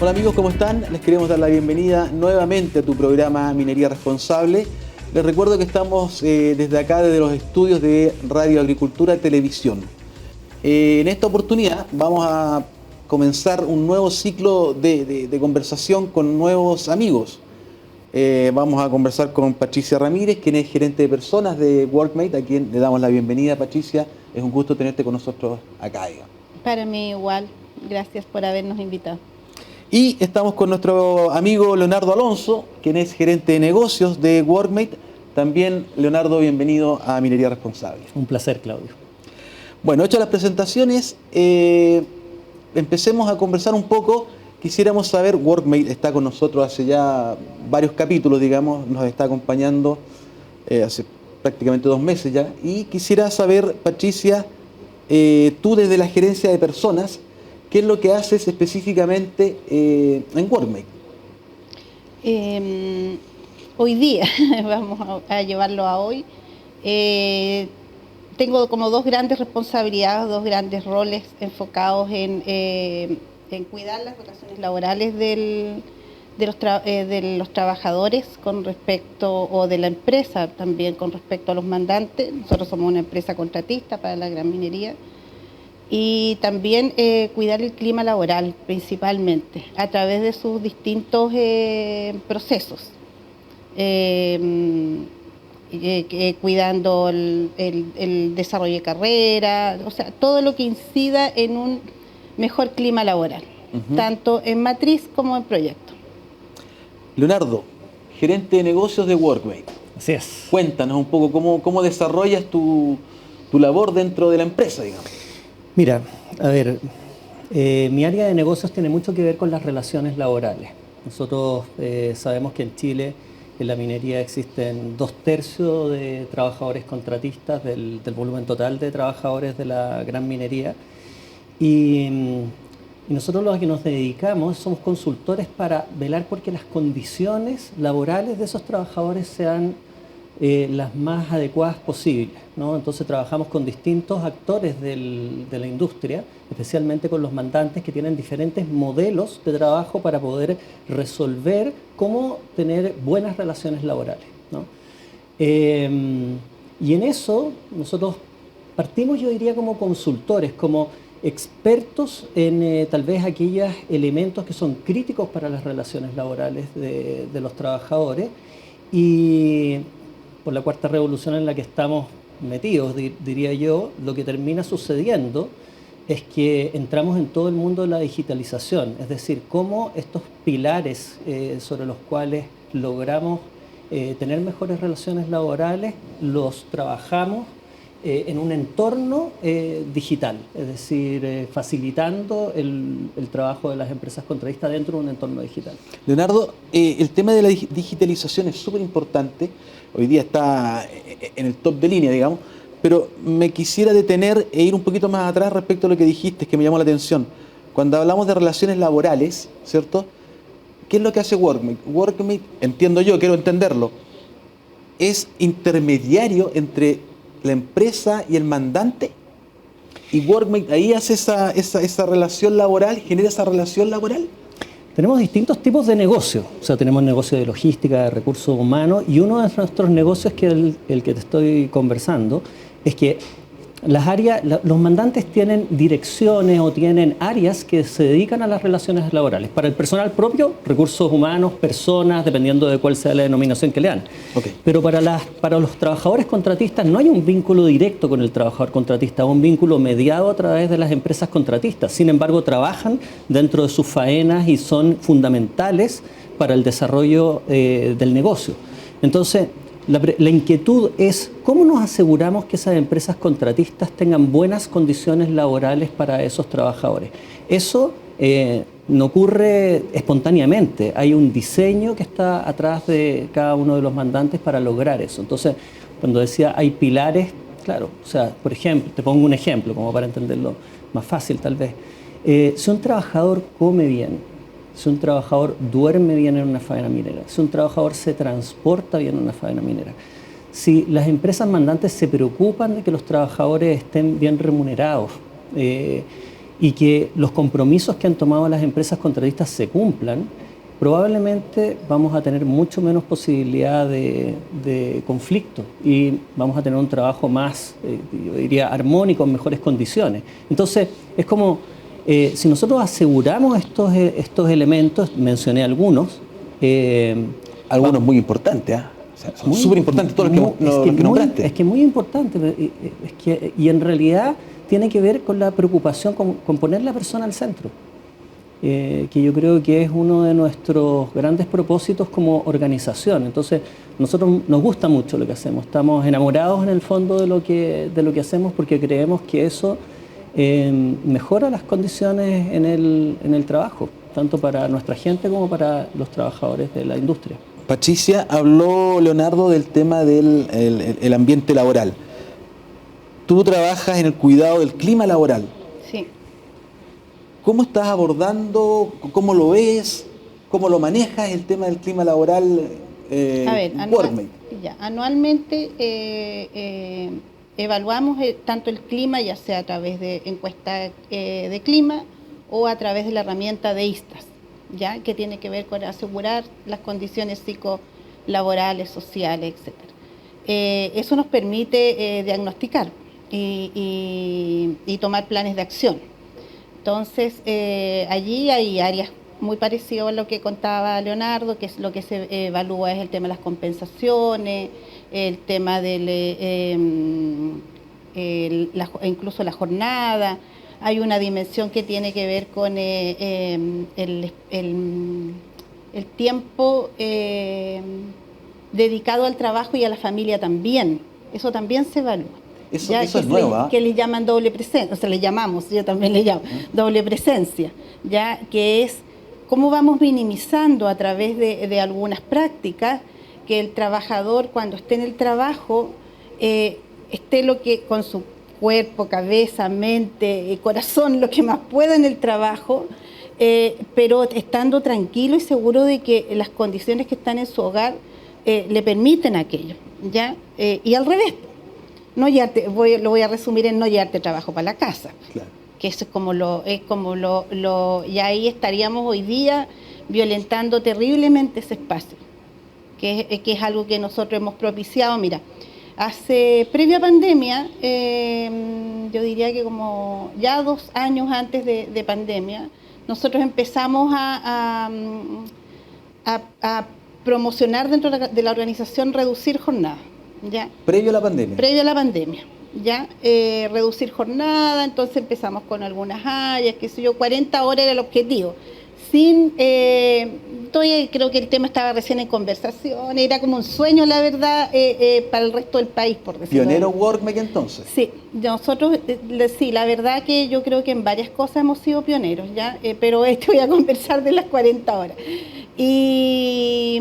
Hola amigos, ¿cómo están? Les queremos dar la bienvenida nuevamente a tu programa Minería Responsable. Les recuerdo que estamos desde acá, desde los estudios de Radio Agricultura Televisión. En esta oportunidad vamos a comenzar un nuevo ciclo de conversación con nuevos amigos. Vamos a conversar con Patricia Ramírez, quien es gerente de personas de Workmate, a quien le damos la bienvenida. Patricia, es un gusto tenerte con nosotros acá. Para mí igual, gracias por habernos invitado. Y estamos con nuestro amigo Leonardo Alonso, quien es gerente de negocios de Workmate. También, Leonardo, bienvenido a Minería Responsable. Un placer, Claudio. Bueno, hechas las presentaciones, empecemos a conversar un poco. Quisiéramos saber, Workmate está con nosotros hace ya varios capítulos, digamos, nos está acompañando hace prácticamente 2 meses ya. Y quisiera saber, Patricia, tú desde la gerencia de personas, ¿qué es lo que haces específicamente en Workmate? Hoy día, vamos a llevarlo a hoy, tengo como 2 grandes responsabilidades, 2 grandes roles enfocados en cuidar las relaciones laborales de los trabajadores con respecto, o de la empresa también con respecto a los mandantes. Nosotros somos una empresa contratista para la gran minería. Y también cuidar el clima laboral principalmente a través de sus distintos procesos, cuidando el desarrollo de carrera, o sea, todo lo que incida en un mejor clima laboral, tanto en matriz como en proyecto. Leonardo, gerente de negocios de Workmate. Así es. Cuéntanos un poco cómo desarrollas tu labor dentro de la empresa, digamos. Mira, a ver, mi área de negocios tiene mucho que ver con las relaciones laborales. Nosotros sabemos que en Chile, en la minería, existen 2/3 de trabajadores contratistas del volumen total de trabajadores de la gran minería. Y nosotros los que nos dedicamos somos consultores para velar porque las condiciones laborales de esos trabajadores sean las más adecuadas posibles, ¿no? Entonces trabajamos con distintos actores de la industria, especialmente con los mandantes que tienen diferentes modelos de trabajo para poder resolver cómo tener buenas relaciones laborales, ¿no? Y en eso nosotros partimos, yo diría, como consultores, como expertos en tal vez aquellos elementos que son críticos para las relaciones laborales de los trabajadores. Y por la 4ª revolución en la que estamos metidos, diría yo, lo que termina sucediendo es que entramos en todo el mundo de la digitalización, es decir, cómo estos pilares sobre los cuales logramos tener mejores relaciones laborales, los trabajamos en un entorno digital, es decir, facilitando el trabajo de las empresas contratistas dentro de un entorno digital. Leonardo, el tema de la digitalización es súper importante. Hoy día está en el top de línea, digamos, pero me quisiera detener e ir un poquito más atrás respecto a lo que dijiste, que me llamó la atención. Cuando hablamos de relaciones laborales, ¿cierto? ¿Qué es lo que hace Workmate? Workmate, entiendo yo, quiero entenderlo, es intermediario entre la empresa y el mandante, y Workmate ahí hace esa relación laboral, genera esa relación laboral. Tenemos distintos tipos de negocios, o sea, tenemos negocio de logística, de recursos humanos, y uno de nuestros negocios, que es el que te estoy conversando, es que los mandantes tienen direcciones o tienen áreas que se dedican a las relaciones laborales. Para el personal propio, recursos humanos, personas, dependiendo de cuál sea la denominación que le dan. Okay. Pero para los trabajadores contratistas no hay un vínculo directo con el trabajador contratista, un vínculo mediado a través de las empresas contratistas. Sin embargo, trabajan dentro de sus faenas y son fundamentales para el desarrollo del negocio. Entonces, la inquietud es cómo nos aseguramos que esas empresas contratistas tengan buenas condiciones laborales para esos trabajadores. Eso no ocurre espontáneamente, hay un diseño que está atrás de cada uno de los mandantes para lograr eso. Entonces, cuando decía hay pilares, claro, o sea, por ejemplo, te pongo un ejemplo como para entenderlo más fácil tal vez. Si un trabajador come bien, si un trabajador duerme bien en una faena minera, si un trabajador se transporta bien en una faena minera, si las empresas mandantes se preocupan de que los trabajadores estén bien remunerados y que los compromisos que han tomado las empresas contratistas se cumplan, probablemente vamos a tener mucho menos posibilidad de conflicto y vamos a tener un trabajo más, yo diría, armónico, en mejores condiciones. Entonces, es como, si nosotros aseguramos estos elementos, mencioné algunos. Algunos muy importantes, ¿ah? O sea, son súper importantes todos los que nombraste. Es que muy importante, y en realidad tiene que ver con la preocupación con poner la persona al centro. Que yo creo que es uno de nuestros grandes propósitos como organización. Entonces, nosotros nos gusta mucho lo que hacemos, estamos enamorados en el fondo de lo que hacemos porque creemos que eso mejora las condiciones en el trabajo, tanto para nuestra gente como para los trabajadores de la industria. Patricia, habló Leonardo del tema del el ambiente laboral. Tú trabajas en el cuidado del clima laboral. Sí. ¿Cómo estás abordando, cómo lo ves, cómo lo manejas el tema del clima laboral? A ver, Workmate? anualmente evaluamos tanto el clima, ya sea a través de encuestas de clima o a través de la herramienta de ISTAS, ¿ya? Que tiene que ver con asegurar las condiciones psicolaborales, sociales, etc. Eso nos permite diagnosticar y tomar planes de acción. Entonces, allí hay áreas muy parecidas a lo que contaba Leonardo, que es lo que se evalúa es el tema de las compensaciones, el tema del incluso la jornada. Hay una dimensión que tiene que ver con el tiempo dedicado al trabajo y a la familia también. Eso también se evalúa. Eso es nuevo, ¿ah? Que le llaman doble presencia, o sea, le llamamos, yo también le llamo, doble presencia, ya que es cómo vamos minimizando a través de algunas prácticas que el trabajador cuando esté en el trabajo esté con su cuerpo, cabeza, mente, corazón, lo que más pueda en el trabajo, pero estando tranquilo y seguro de que las condiciones que están en su hogar le permiten aquello, ¿ya? Y al revés. Lo voy a resumir en no llevarte trabajo para la casa. Claro. Que eso y ahí estaríamos hoy día violentando terriblemente ese espacio, que es algo que nosotros hemos propiciado. Mira, previa pandemia, yo diría que como ya 2 años antes de pandemia, nosotros empezamos a promocionar dentro de la organización reducir jornada. ¿Ya? Previo a la pandemia. Previo a la pandemia, ¿ya? Reducir jornada, entonces empezamos con algunas áreas, qué sé yo, 40 horas era el objetivo. Creo que el tema estaba recién en conversación, era como un sueño, la verdad, para el resto del país, por decirlo. ¿Pionero Workmate entonces? Sí, nosotros, sí, la verdad que yo creo que en varias cosas hemos sido pioneros, ¿ya? Pero voy a conversar de las 40 horas. Y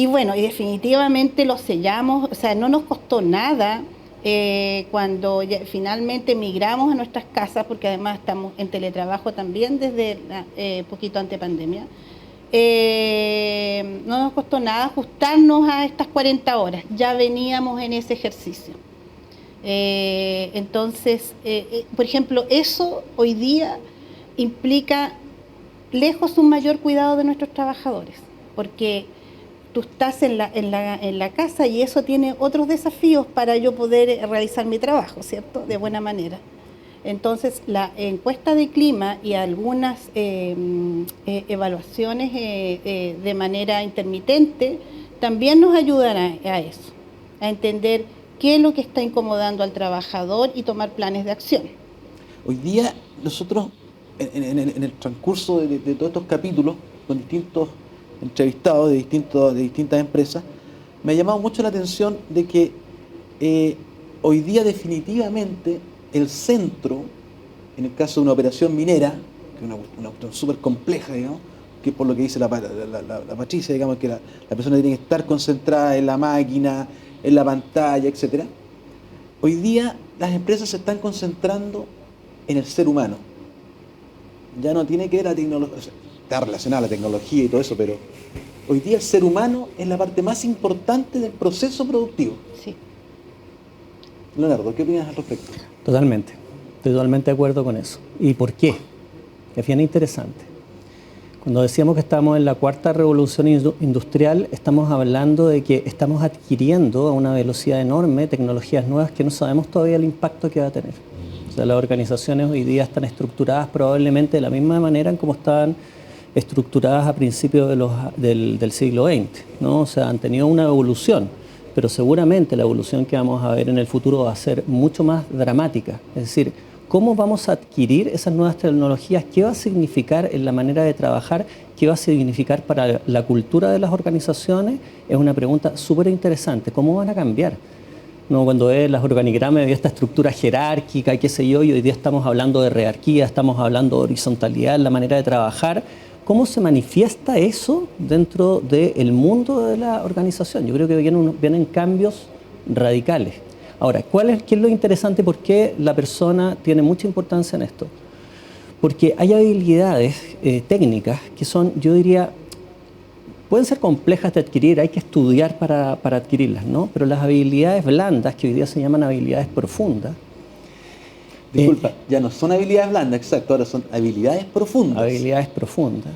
bueno, y definitivamente lo sellamos, o sea, no nos costó nada cuando finalmente migramos a nuestras casas, porque además estamos en teletrabajo también desde poquito antes de pandemia. No nos costó nada ajustarnos a estas 40 horas, ya veníamos en ese ejercicio. Entonces, por ejemplo, eso hoy día implica lejos un mayor cuidado de nuestros trabajadores, porque tú estás en la casa y eso tiene otros desafíos para yo poder realizar mi trabajo, ¿cierto? De buena manera. Entonces, la encuesta de clima y algunas evaluaciones de manera intermitente también nos ayudarán a eso, a entender qué es lo que está incomodando al trabajador y tomar planes de acción. Hoy día nosotros, en el transcurso de todos estos capítulos, con distintos entrevistados de distintas empresas, me ha llamado mucho la atención de que hoy día definitivamente el centro, en el caso de una operación minera, que es una cuestión súper compleja, digamos, que por lo que dice la Patricia, digamos, que la persona tiene que estar concentrada en la máquina, en la pantalla, etc. Hoy día las empresas se están concentrando en el ser humano. Ya no tiene que ver la tecnología, o sea, está relacionada a la tecnología y todo eso, pero hoy día el ser humano es la parte más importante del proceso productivo. Sí. Leonardo, ¿qué opinas al respecto? Totalmente. Estoy totalmente de acuerdo con eso. ¿Y por qué? Que es bien interesante. Cuando decíamos que estamos en la cuarta revolución industrial, estamos hablando de que estamos adquiriendo a una velocidad enorme tecnologías nuevas que no sabemos todavía el impacto que va a tener. O sea, las organizaciones hoy día están estructuradas probablemente de la misma manera en como estaban estructuradas a principios del siglo XX, ¿no? O sea, han tenido una evolución, pero seguramente la evolución que vamos a ver en el futuro va a ser mucho más dramática. Es decir, ¿cómo vamos a adquirir esas nuevas tecnologías? ¿Qué va a significar en la manera de trabajar? ¿Qué va a significar para la cultura de las organizaciones? Es una pregunta súper interesante. ¿Cómo van a cambiar? No, cuando ves las organigramas de esta estructura jerárquica y qué sé yo, y hoy día estamos hablando de jerarquía, estamos hablando de horizontalidad en la manera de trabajar. ¿Cómo se manifiesta eso dentro del mundo de la organización? Yo creo que vienen cambios radicales. Ahora, ¿qué es lo interesante? ¿Por qué la persona tiene mucha importancia en esto? Porque hay habilidades técnicas que son, yo diría, pueden ser complejas de adquirir, hay que estudiar para adquirirlas, ¿no? Pero las habilidades blandas, que hoy día se llaman habilidades profundas. Disculpa, ya no son habilidades blandas, exacto, ahora son habilidades profundas. Habilidades profundas.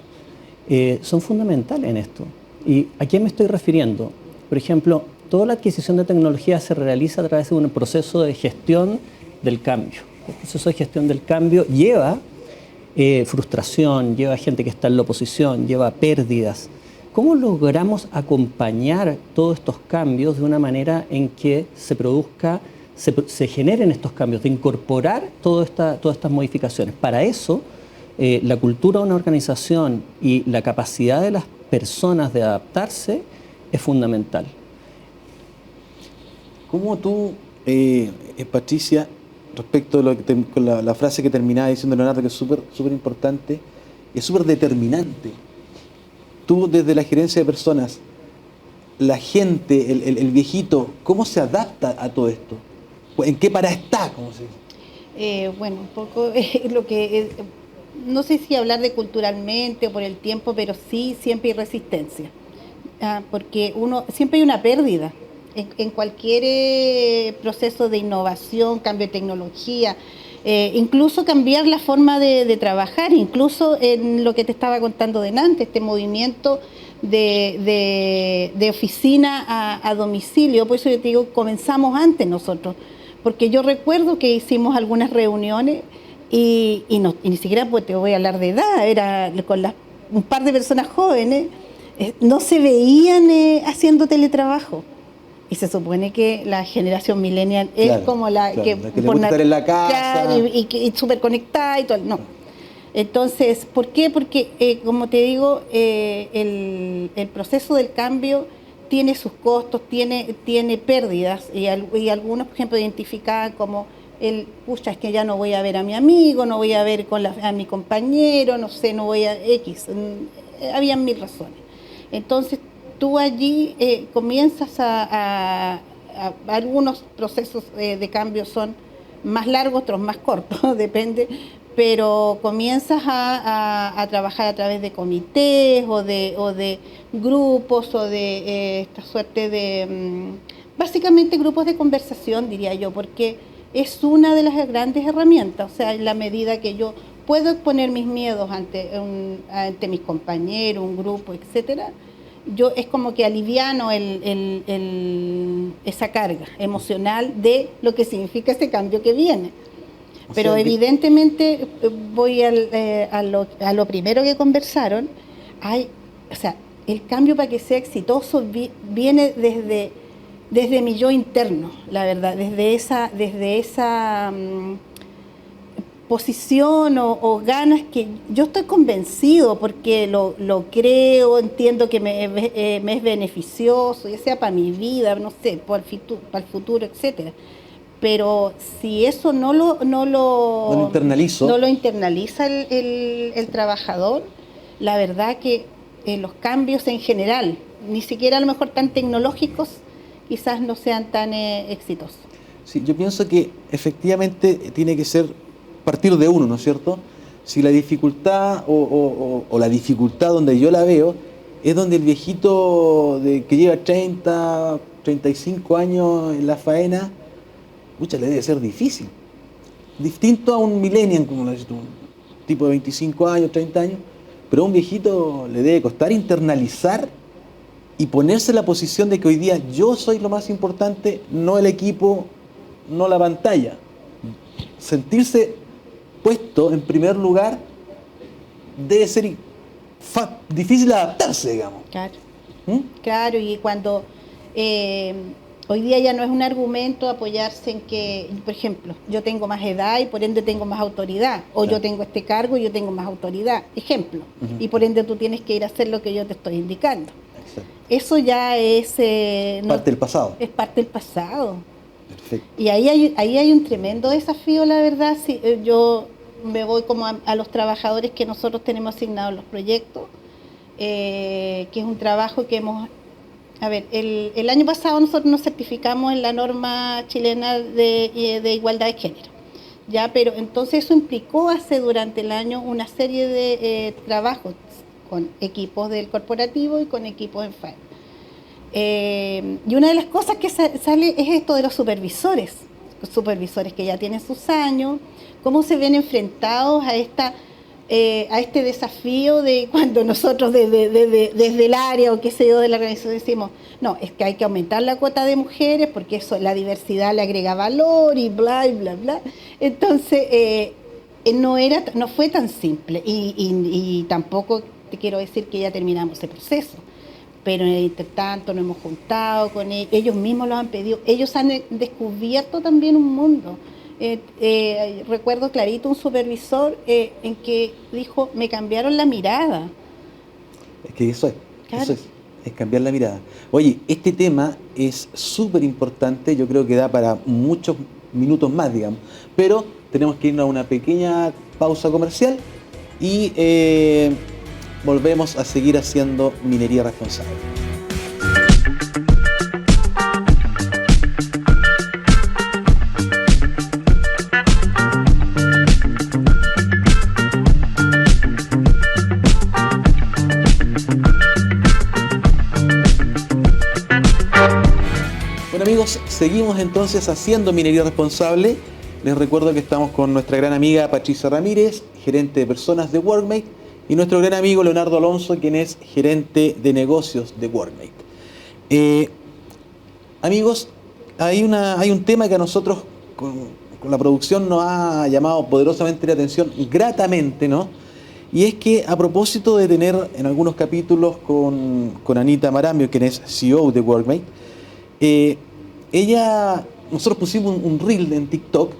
Son fundamentales en esto. ¿Y a qué me estoy refiriendo? Por ejemplo, toda la adquisición de tecnología se realiza a través de un proceso de gestión del cambio. El proceso de gestión del cambio lleva frustración, lleva gente que está en la oposición, lleva pérdidas. ¿Cómo logramos acompañar todos estos cambios de una manera en que se generen estos cambios, de incorporar todas estas modificaciones? Para eso, la cultura de una organización y la capacidad de las personas de adaptarse es fundamental. ¿Cómo tú, Patricia, respecto a con la frase que terminaba diciendo Leonardo, que es súper importante, es súper determinante? Tú, desde la gerencia de personas, la gente, el viejito, ¿cómo se adapta a todo esto? ¿En qué parada está? ¿Cómo se dice? Bueno, un poco lo que... no sé si hablar de culturalmente o por el tiempo, pero sí siempre hay resistencia. Porque siempre hay una pérdida. En cualquier proceso de innovación, cambio de tecnología, incluso cambiar la forma de trabajar, incluso en lo que te estaba contando delante, este movimiento de oficina a domicilio. Por eso yo te digo, comenzamos antes nosotros, porque yo recuerdo que hicimos algunas reuniones y ni siquiera pues, te voy a hablar de edad, era con un par de personas jóvenes, no se veían haciendo teletrabajo. Y se supone que la generación millennial es como la que le gusta estar en la casa y súper conectada y todo. No. Entonces, ¿por qué? Porque, como te digo, el proceso del cambio tiene sus costos, tiene pérdidas y algunos, por ejemplo, identificaban como pucha, es que ya no voy a ver a mi amigo, no voy a ver a mi compañero, no sé, no voy a X. Habían 1000 razones. Entonces, tú allí comienzas algunos procesos de cambio son más largos, otros más cortos, depende, pero comienzas a trabajar a través de comités o de grupos o de esta suerte de, básicamente grupos de conversación, diría yo, porque es una de las grandes herramientas, o sea, en la medida que yo puedo exponer mis miedos ante mis compañeros, un grupo, etcétera, yo es como que aliviano esa carga emocional de lo que significa ese cambio que viene. Pero evidentemente voy a lo primero que conversaron, o sea, el cambio para que sea exitoso viene desde mi yo interno, la verdad, desde esa posición o ganas que yo estoy convencido porque lo creo, entiendo que me es beneficioso, ya sea para mi vida, no sé, para el futuro, etcétera. Pero si eso no lo internaliza el trabajador, la verdad que los cambios en general, ni siquiera a lo mejor tan tecnológicos, quizás no sean tan exitosos. Sí, yo pienso que efectivamente tiene que ser partir de uno, ¿no es cierto? Si la dificultad o la dificultad donde yo la veo es donde el viejito que lleva 35 años en la faena, muchas le debe ser difícil. distinto a un millennial, como lo dices tú, un tipo de 25 años, 30 años, pero a un viejito le debe costar internalizar y ponerse en la posición de que hoy día yo soy lo más importante, no el equipo, no la pantalla. Sentirse puesto en primer lugar debe ser difícil adaptarse, digamos. Claro. Claro, y cuando hoy día ya no es un argumento apoyarse en que, por ejemplo, yo tengo más edad y por ende tengo más autoridad, o yo tengo este cargo y yo tengo más autoridad, ejemplo, y por ende tú tienes que ir a hacer lo que yo te estoy indicando. Exacto. Eso ya es... parte del pasado. Es parte del pasado. Perfecto. Y ahí hay un tremendo desafío, la verdad. Si, yo me voy como a los trabajadores que nosotros tenemos asignados los proyectos, que es un trabajo que hemos... A ver, el año pasado nosotros nos certificamos en la norma chilena de igualdad de género, ya, pero entonces eso implicó durante el año una serie de trabajos con equipos del corporativo y con equipos en FAE. Y una de las cosas que sale es esto de los supervisores que ya tienen sus años, cómo se ven enfrentados a este desafío de cuando nosotros desde el área o qué sé yo de la organización decimos, no, es que hay que aumentar la cuota de mujeres porque eso, la diversidad le agrega valor y bla, y bla, bla. Entonces, no fue tan simple y tampoco te quiero decir que ya terminamos ese proceso, pero entre tanto nos hemos juntado con ellos mismos lo han pedido, ellos han descubierto también un mundo. Recuerdo clarito un supervisor en que dijo, me cambiaron la mirada. Es que eso Claro. es cambiar la mirada. Oye, este tema es súper importante, yo creo que da para muchos minutos más, digamos, pero tenemos que irnos a una pequeña pausa comercial y volvemos a seguir haciendo minería responsable. Bueno amigos, seguimos entonces haciendo minería responsable. Les recuerdo que estamos con nuestra gran amiga Patricia Ramírez, gerente de personas de Workmate, y nuestro gran amigo Leonardo Alonso, quien es gerente de negocios de Workmate. Amigos, hay un tema que a nosotros con la producción nos ha llamado poderosamente la atención, gratamente, ¿no? Y es que a propósito de tener en algunos capítulos con Anita Marambio, quien es CEO de Workmate, nosotros pusimos un reel en TikTok,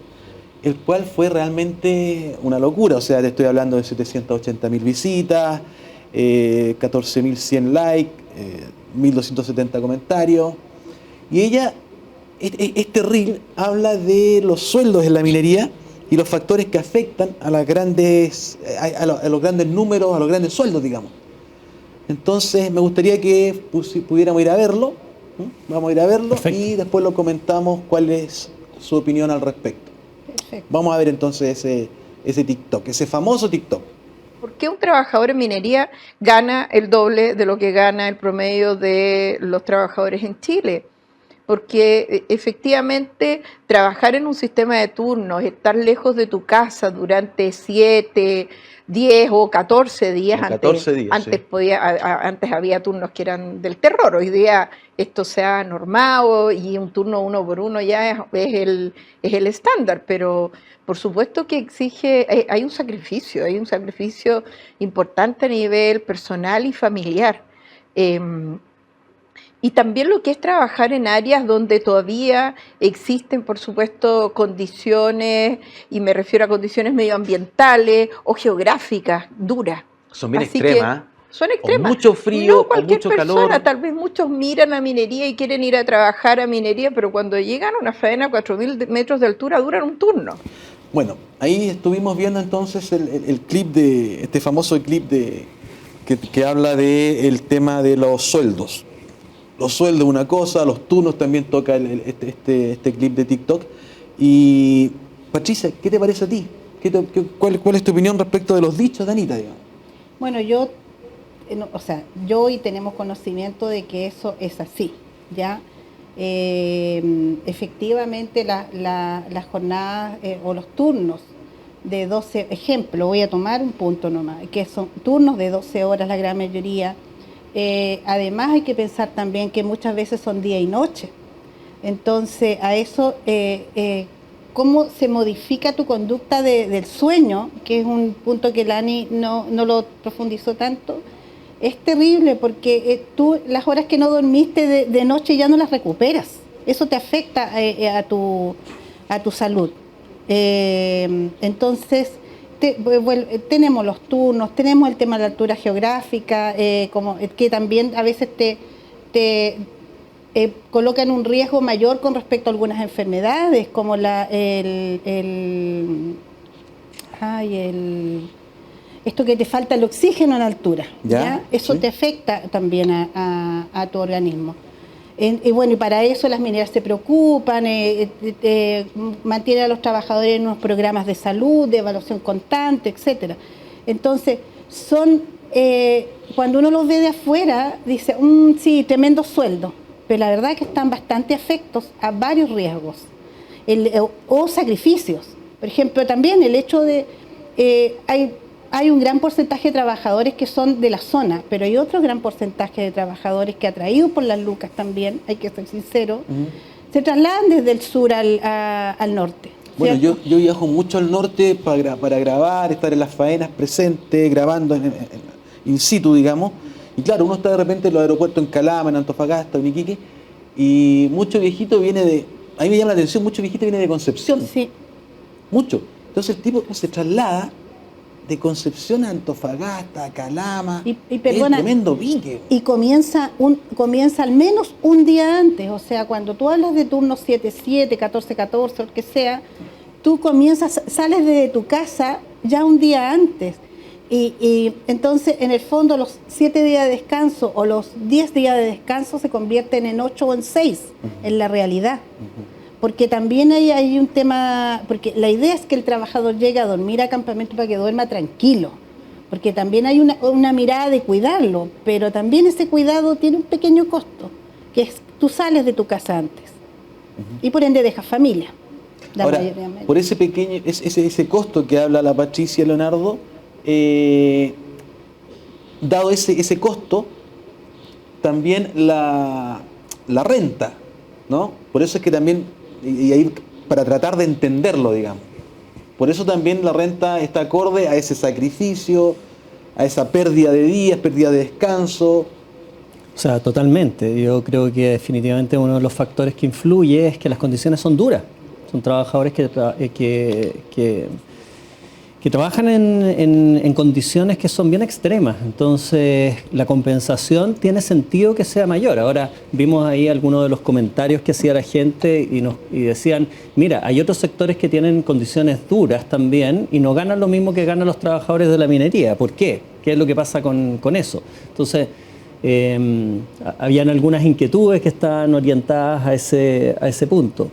el cual fue realmente una locura. O sea, te estoy hablando de 780.000 visitas, 14.100 likes, 1.270 comentarios. Y este reel habla de los sueldos en la minería y los factores que afectan a los grandes números, a los grandes sueldos, digamos. Entonces, me gustaría que pudiéramos ir a verlo. Vamos a ir a verlo. Perfecto. Y después lo comentamos cuál es su opinión al respecto. Perfecto. Vamos a ver entonces ese TikTok, ese famoso TikTok. ¿Por qué un trabajador en minería gana el doble de lo que gana el promedio de los trabajadores en Chile? Porque efectivamente trabajar en un sistema de turnos, estar lejos de tu casa durante 7, 10 o 14 días, antes había turnos que eran del terror, hoy día esto se ha normado y un turno 1 por 1 ya es el estándar, pero por supuesto que hay un sacrificio importante a nivel personal y familiar. Y también lo que es trabajar en áreas donde todavía existen, por supuesto, condiciones, y me refiero a condiciones medioambientales o geográficas duras. Son bien extremas. Son extremas. O mucho frío, no cualquier o mucho persona, calor. Tal vez muchos miran a minería y quieren ir a trabajar a minería, pero cuando llegan a una faena a 4.000 metros de altura duran un turno. Bueno, ahí estuvimos viendo entonces el clip este famoso clip que habla del tema de los sueldos. Los sueldos una cosa, los turnos también toca este clip de TikTok. Y Patricia, ¿qué te parece a ti? ¿Cuál es tu opinión respecto de los dichos de Anita, digamos? Bueno, yo y tenemos conocimiento de que eso es así, ¿ya? efectivamente las jornadas o los turnos de 12, ejemplo, voy a tomar un punto nomás, que son turnos de 12 horas la gran mayoría. Además hay que pensar también que muchas veces son día y noche. Entonces a eso, cómo se modifica tu conducta del sueño, que es un punto que Lani no lo profundizó tanto, es terrible porque tú las horas que no dormiste de noche ya no las recuperas. Eso te afecta a tu salud. Entonces, tenemos los turnos, tenemos el tema de la altura geográfica, que también a veces te coloca en un riesgo mayor con respecto a algunas enfermedades, como esto que te falta el oxígeno en altura. ¿Ya? Eso sí te afecta también a tu organismo. Y bueno, y para eso las mineras se preocupan, mantienen a los trabajadores en unos programas de salud, de evaluación constante, etcétera. Entonces, cuando uno los ve de afuera, dice, sí, tremendo sueldo, pero la verdad es que están bastante afectos a varios riesgos o sacrificios. Por ejemplo, también el hecho de, hay un gran porcentaje de trabajadores que son de la zona, pero hay otro gran porcentaje de trabajadores que, atraídos por las lucas también, hay que ser sincero, se trasladan desde el sur al norte. Bueno, yo viajo mucho al norte para grabar, estar en las faenas presente, grabando in situ, digamos. Y claro, uno está de repente en los aeropuertos en Calama, en Antofagasta, en Iquique, y mucho viejito viene a mí me llama la atención, mucho viejito viene de Concepción. Sí. Mucho. Entonces el tipo se traslada de Concepción a Antofagasta, a Calama, y perdona, es tremendo pique. Y comienza al menos un día antes, o sea, cuando tú hablas de turnos 7-7, 14-14, lo que sea, tú sales de tu casa ya un día antes. Y entonces, en el fondo, los 7 días de descanso o los 10 días de descanso se convierten en 8 o en 6, en la realidad. Porque también hay un tema, porque la idea es que el trabajador llegue a dormir a campamento para que duerma tranquilo, porque también hay una mirada de cuidarlo, pero también ese cuidado tiene un pequeño costo, que es tú sales de tu casa antes, y por ende dejas familia. Ahora, por ese pequeño, ese costo que habla la Patricia Leonardo, dado ese costo, también la renta, ¿no? Por eso es que también, y ahí para tratar de entenderlo, digamos, por eso también la renta está acorde a ese sacrificio, a esa pérdida de días, pérdida de descanso. O sea, totalmente. Yo creo que definitivamente uno de los factores que influye es que las condiciones son duras. Son trabajadores que trabajan en condiciones que son bien extremas, entonces la compensación tiene sentido que sea mayor. Ahora vimos ahí algunos de los comentarios que hacía la gente y decían, mira, hay otros sectores que tienen condiciones duras también y no ganan lo mismo que ganan los trabajadores de la minería. ¿Por qué? ¿Qué es lo que pasa con eso? Entonces, habían algunas inquietudes que estaban orientadas a ese punto.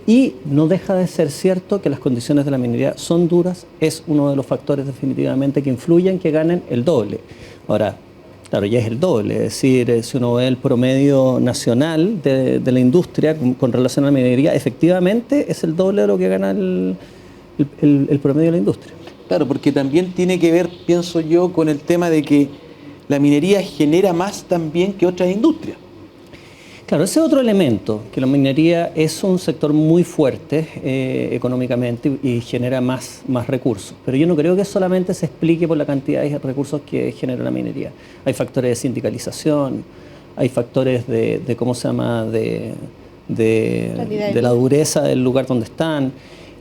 Y no deja de ser cierto que las condiciones de la minería son duras, es uno de los factores definitivamente que influyen que ganen el doble. Ahora, claro, ya es el doble, es decir, si uno ve el promedio nacional de la industria con relación a la minería, efectivamente es el doble de lo que gana el promedio de la industria. Claro, porque también tiene que ver, pienso yo, con el tema de que la minería genera más también que otras industrias. Claro, ese es otro elemento, que la minería es un sector muy fuerte económicamente y genera más recursos. Pero yo no creo que solamente se explique por la cantidad de recursos que genera la minería. Hay factores de sindicalización, hay factores de ¿cómo se llama?, de la dureza del lugar donde están.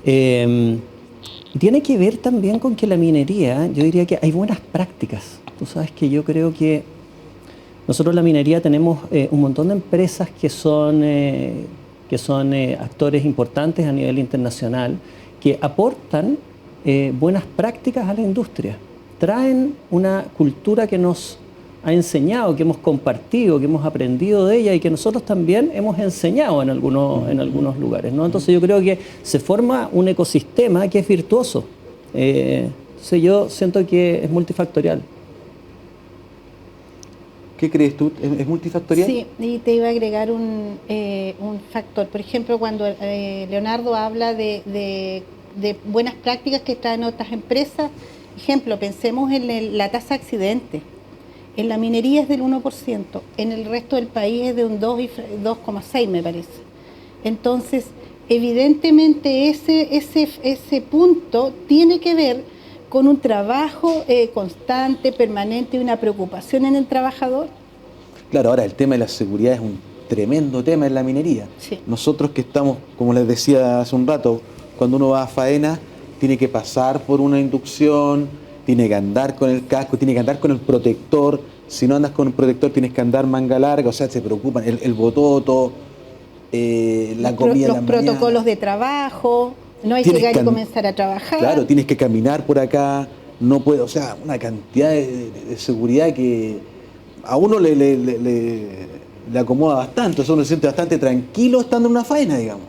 Tiene que ver también con que la minería, yo diría que hay buenas prácticas. Tú sabes que yo creo que nosotros en la minería tenemos un montón de empresas que son actores importantes a nivel internacional, que aportan buenas prácticas a la industria. Traen una cultura que nos ha enseñado, que hemos compartido, que hemos aprendido de ella y que nosotros también hemos enseñado en algunos lugares, ¿no? Entonces yo creo que se forma un ecosistema que es virtuoso. Yo siento que es multifactorial. ¿Qué crees tú? ¿Es multifactorial? Sí, y te iba a agregar un factor. Por ejemplo, cuando Leonardo habla de buenas prácticas que están en otras empresas, ejemplo, pensemos en la tasa de accidentes. En la minería es del 1%, en el resto del país es de un 2,6 me parece. Entonces, evidentemente ese punto tiene que ver con un trabajo constante, permanente, y una preocupación en el trabajador. Claro, ahora el tema de la seguridad es un tremendo tema en la minería. Sí. Nosotros que estamos, como les decía hace un rato, cuando uno va a faena, tiene que pasar por una inducción, tiene que andar con el casco, tiene que andar con el protector. Si no andas con el protector, tienes que andar manga larga, o sea, se preocupan, el bototo, la comida Los en la protocolos mañana. de trabajo, no hay que Tienes llegar y que comenzar a trabajar. Claro, tienes que caminar por acá, no puede, o sea, una cantidad de seguridad que a uno le acomoda bastante, o sea, uno se siente bastante tranquilo estando en una faena, digamos.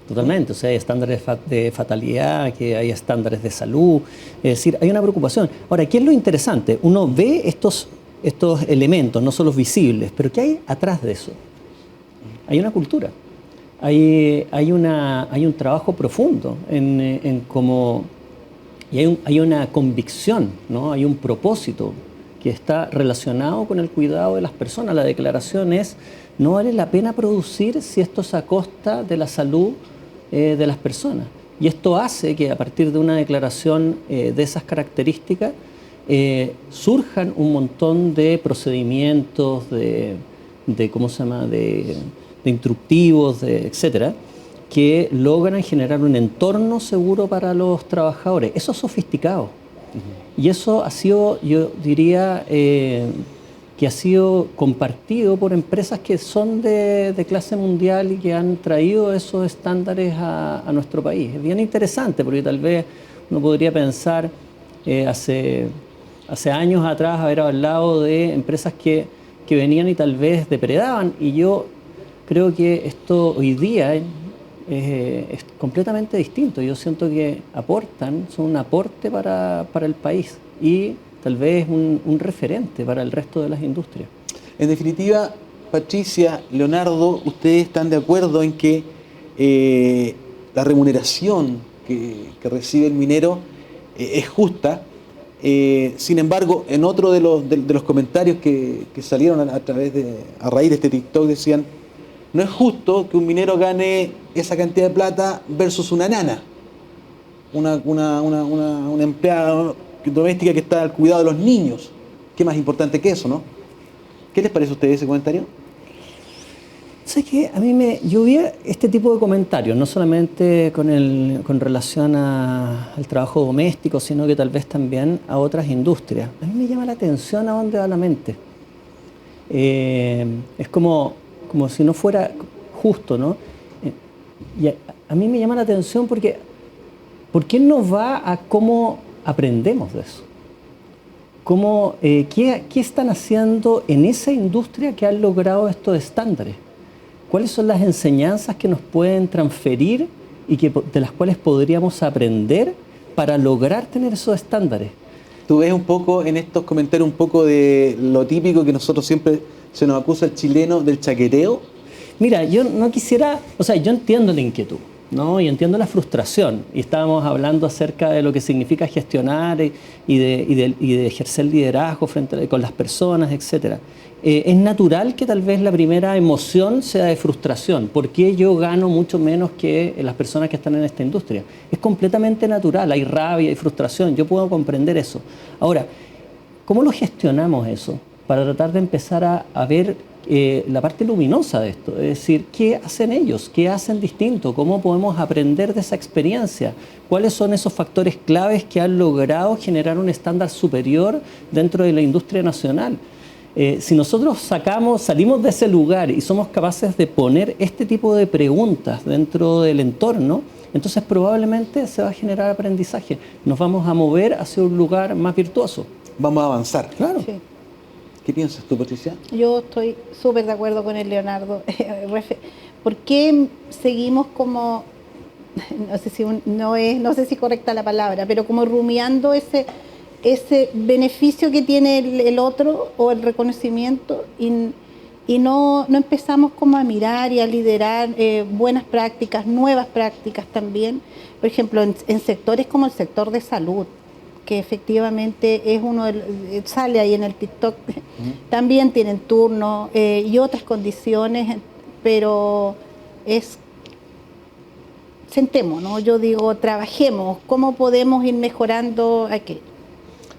Totalmente, o sea, hay estándares de fatalidad, que hay estándares de salud, es decir, hay una preocupación. Ahora, ¿qué es lo interesante? Uno ve estos elementos, no son los visibles, pero ¿qué hay atrás de eso? Hay una cultura, hay un trabajo profundo en cómo, y hay una convicción, ¿no? Hay un propósito que está relacionado con el cuidado de las personas. La declaración es: no vale la pena producir si esto es a costa de la salud de las personas. Y esto hace que a partir de una declaración de esas características surjan un montón de procedimientos, ¿cómo se llama?, de instructivos, etcétera, que logran generar un entorno seguro para los trabajadores. Eso es sofisticado. Y eso ha sido, yo diría, que ha sido compartido por empresas que son de clase mundial y que han traído esos estándares a nuestro país. Es bien interesante porque tal vez uno podría pensar hace años atrás haber hablado de empresas que venían y tal vez depredaban, y yo creo que esto hoy día es completamente distinto. Yo siento que son un aporte para el país y tal vez un referente para el resto de las industrias. En definitiva, Patricia, Leonardo, ¿ustedes están de acuerdo en que la remuneración que recibe el minero es justa? Sin embargo, en otro de los comentarios que salieron a raíz de este TikTok decían: no es justo que un minero gane esa cantidad de plata versus una nana, una empleada doméstica que está al cuidado de los niños. ¿Qué más importante que eso, no? ¿Qué les parece a ustedes ese comentario? ¿Sabes qué? Yo vi este tipo de comentarios, no solamente con relación al trabajo doméstico, sino que tal vez también a otras industrias. A mí me llama la atención a dónde va la mente. Es como si no fuera justo, ¿no? Y a mí me llama la atención porque ¿por qué no va a cómo aprendemos de eso? ¿Qué están haciendo en esa industria que han logrado estos estándares? ¿Cuáles son las enseñanzas que nos pueden transferir y de las cuales podríamos aprender para lograr tener esos estándares? Tú ves un poco en estos comentarios un poco de lo típico que nosotros siempre se nos acusa al chileno del chaqueteo. Mira, yo no quisiera, o sea, yo entiendo la inquietud, ¿no? Y entiendo la frustración. Y estábamos hablando acerca de lo que significa gestionar y de ejercer liderazgo con las personas, etcétera. Es natural que tal vez la primera emoción sea de frustración. ¿Por qué yo gano mucho menos que las personas que están en esta industria? Es completamente natural, hay rabia, hay frustración, yo puedo comprender eso. Ahora, ¿cómo lo gestionamos eso? Para tratar de empezar a ver la parte luminosa de esto, es decir, ¿qué hacen ellos? ¿Qué hacen distinto? ¿Cómo podemos aprender de esa experiencia? ¿Cuáles son esos factores claves que han logrado generar un estándar superior dentro de la industria nacional? Si nosotros salimos de ese lugar y somos capaces de poner este tipo de preguntas dentro del entorno, entonces probablemente se va a generar aprendizaje. Nos vamos a mover hacia un lugar más virtuoso. Vamos a avanzar. Claro. Sí. ¿Qué piensas tú, Patricia? Yo estoy súper de acuerdo con el Leonardo. ¿Por qué seguimos como, no sé si es correcta la palabra, pero como rumiando ese beneficio que tiene el otro o el reconocimiento y no empezamos como a mirar y a liderar buenas prácticas, nuevas prácticas también, por ejemplo, en sectores como el sector de salud, que efectivamente es sale ahí en el TikTok, también tienen turno y otras condiciones, pero sentemos, ¿no? Yo digo, trabajemos, ¿cómo podemos ir mejorando aquello?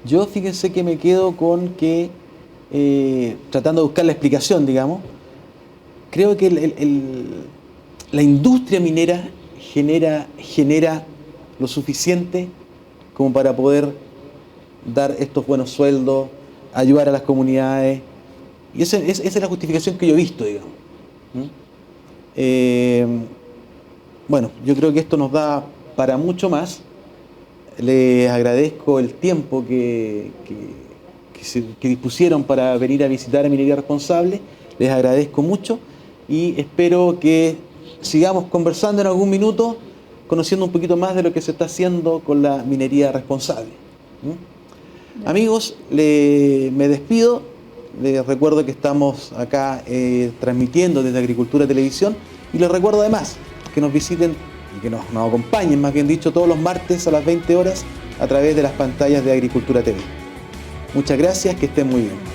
Yo fíjense que me quedo con que, tratando de buscar la explicación, digamos, creo que la industria minera genera lo suficiente como para poder dar estos buenos sueldos, ayudar a las comunidades, y esa es la justificación que yo he visto, digamos. Bueno, yo creo que esto nos da para mucho más. Les agradezco el tiempo que dispusieron para venir a visitar a Minería Responsable. Les agradezco mucho y espero que sigamos conversando en algún minuto, conociendo un poquito más de lo que se está haciendo con la minería responsable. Amigos, me despido. Les recuerdo que estamos acá transmitiendo desde Agricultura Televisión y les recuerdo además que nos visiten y que nos acompañen, más bien dicho, todos los martes a las 20 horas a través de las pantallas de Agricultura TV. Muchas gracias, que estén muy bien.